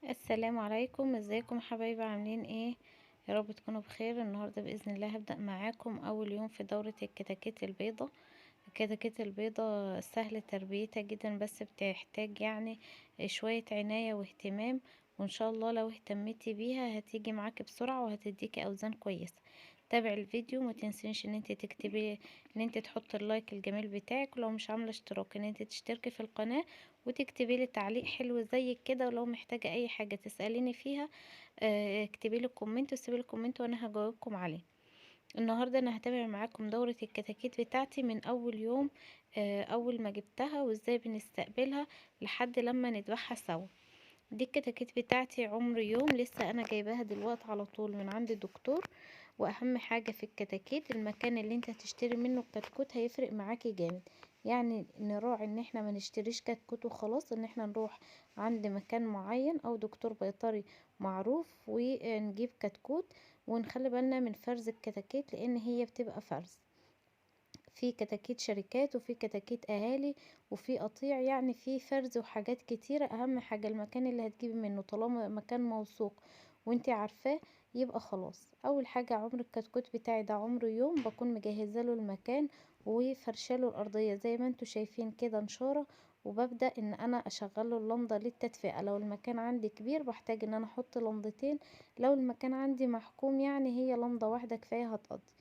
السلام عليكم، ازيكم يا حبايبي؟ عاملين ايه؟ يا رب تكونوا بخير. النهارده باذن الله هبدا معاكم اول يوم في دوره الكتاكيت البيضاء. الكتاكيت البيضاء سهل تربيتها جدا، بس بتحتاج يعني شويه عنايه واهتمام، وان شاء الله لو اهتميتي بيها هتيجي معاكي بسرعه وهتديكي اوزان كويسه. تابع الفيديو، ما تنسيش ان انت تكتبي، ان انت تحطي اللايك الجميل بتاعك، ولو مش عامله اشتراك ان انت تشتركي في القناه وتكتبي لي تعليق حلو زي كده. ولو محتاجة اي حاجة تسأليني فيها اكتبي لي كومنت وسيبي لي كومنت وانا هجاوبكم عليه. النهاردة انا هتابع معاكم دورة الكتاكيت بتاعتي من اول يوم، اول ما جبتها وازاي بنستقبلها لحد لما نذبحها سوا. دي الكتاكيت بتاعتي عمر يوم، لسه انا جايباها دلوقتي على طول من عند الدكتور. واهم حاجة في الكتاكيت المكان اللي انت هتشتري منه الكتكوت هيفرق معاكي جامد. يعني نراعي ان احنا ما نشتريش كتكوت وخلاص، ان احنا نروح عند مكان معين او دكتور بيطري معروف ونجيب كتكوت. ونخلي بالنا من فرز الكتاكيت لان هي بتبقى فرز. في كتاكيت شركات وفي كتاكيت اهالي وفي قطيع، يعني في فرز وحاجات كتيرة. اهم حاجة المكان اللي هتجيبي منه طالما مكان موثوق وانتي عارفاه يبقى خلاص. اول حاجة عمر الكتكوت بتاعي ده عمره يوم، بكون مجهزه له المكان وفرشاله الارضية زي ما انتوا شايفين كده نشارة. وببدأ ان انا اشغله اللمضة للتدفئة. لو المكان عندي كبير بحتاج ان انا احط لمضتين، لو المكان عندي محكوم يعني هي لمضة واحدة كفاية هتقضي.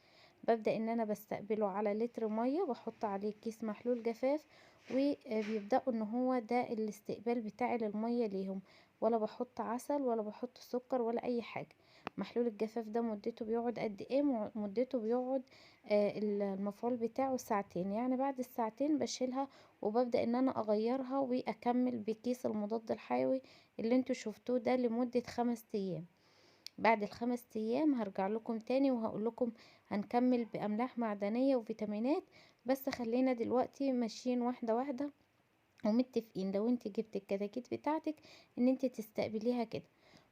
ببدأ ان انا بستقبله على لتر مية، بحط عليه كيس محلول جفاف، وبيبدأوا ان هو ده الاستقبال بتاعي للمية ليهم. ولا بحط عسل ولا بحط سكر ولا اي حاجة. محلول الجفاف ده مدته بيقعد قد ايه؟ مدته بيقعد المفعول بتاعه ساعتين، يعني بعد الساعتين بشيلها وببدأ ان انا اغيرها واكمل بكيس المضاد الحيوي اللي انتوا شفتوه ده لمدة 5 ايام. بعد ال5 ايام هرجع لكم تاني وهقول لكم هنكمل باملاح معدنية وفيتامينات. بس خلينا دلوقتي ماشيين واحدة واحدة ومتفقين. لو انت جبت الكتاكيت بتاعتك ان انت تستقبليها كده.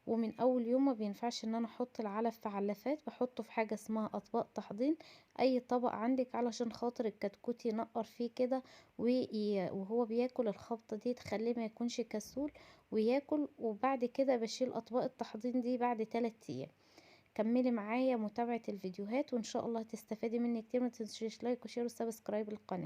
ومن اول يوم ما بينفعش ان انا احط العلف في علافات، بحطه في حاجة اسمها اطباق تحضير. اي طبق عندك علشان خاطر الكتكوت ينقر فيه كده وهو بياكل الخبطة دي تخليه ما يكونش كسول وياكل. وبعد كده بشيل اطباق التحضير دي بعد 3 ايام. كملي معايا متابعة الفيديوهات وان شاء الله تستفادي مني كتير. ما تنسيش لايك وشير وسبسكرايب للقناة.